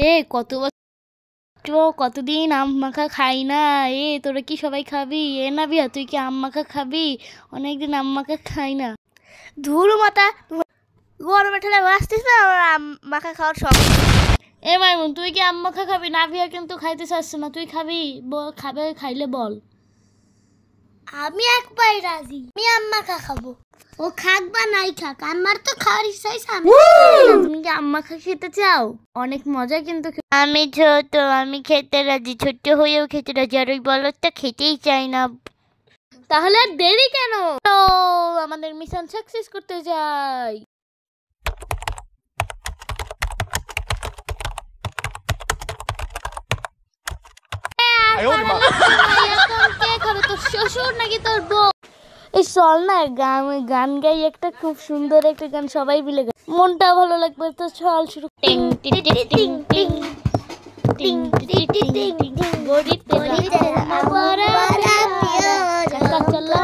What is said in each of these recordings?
এ কত কতদিন আম মাখা খাই না। তোরা কি সবাই খাবি? না বিয়া, তুই কি আম মাখা খাবি? অনেকদিন আম মাখা খাই না। ধুরু মাতা, গরমে ঠেলে বাঁচতিস না, আম মাখা খাওয়ার শখ। মাইমুন, তুই কি আম মাখা খাবি? না বিয়া কিন্তু খাইতে চাচ্ছ না, তুই খাবি? খাবে, খাইলে বল। আমি একবার রাজি, আমি আম মাখা খাবো। ও খাক বা নাই খাক, আমার তো খাওয়ার ইচ্ছাই সামনে। তুমি কি আম মাখা খেতে চাও? অনেক মজা কিন্তু। আমি ছোট, আমি খেতে রাজি, ছোট্ট হয়েও খেতে রাজি, আর ওই বলদটা খেতেই চাই না। তাহলে আর দেরি কেন? আমাদের মিশন সাকসেস করতে যাই। তোর শ্বশুর নাকি তোর বউ? এই চল না, গান গাই একটা, খুব সুন্দর একটা গান, সবাই মিলে গাই, মনটা ভালো লাগবে। তো চল শুরু। টিং টিং টিং টিং টিং টিং টিং টিং গড়িতে আমারা চলা চলা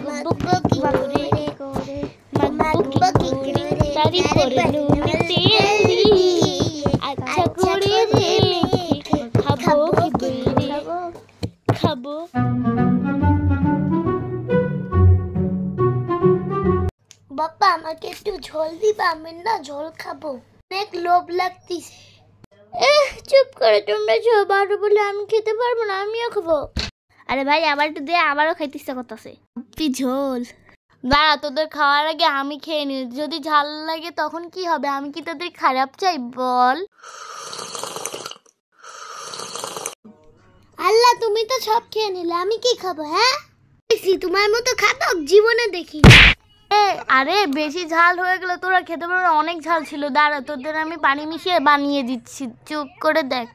মাগবুকি করে মাগবুকি করে তারি করে নুন তেলি আচ্ছা করে খাবো কি বলি খাবো। বাবা আমাকে একটু ঝোল দিবা, আমি না ঝোল খাবো, অনেক লোভ লাগতেছে। চুপ করে, তোমরা বারো বলে আমি খেতে পারবো না, আমিও খাবো। আরে ভাই, আবার একটু দে, আমারও খাইতে ইচ্ছা করতেছে ঝোল। দাঁড়া, তোদের খাওয়ার আগে আমি খেয়ে নি, যদি ঝাল লাগে তখন কি হবে? আমি কি তোদের খারাপ চাই বল? আল্লাহ, তুমি তো সব খেয়ে নিলে, আমি কি খাবো? হ্যাঁ, তোমার মতো খাতক জীবনে দেখি। আরে বেশি ঝাল হয়ে গেলে তোরা খেতে পারবে, অনেক ঝাল ছিল। দাঁড়া, তোদের আমি পানি মিশিয়ে বানিয়ে দিচ্ছি, চুপ করে দেখ।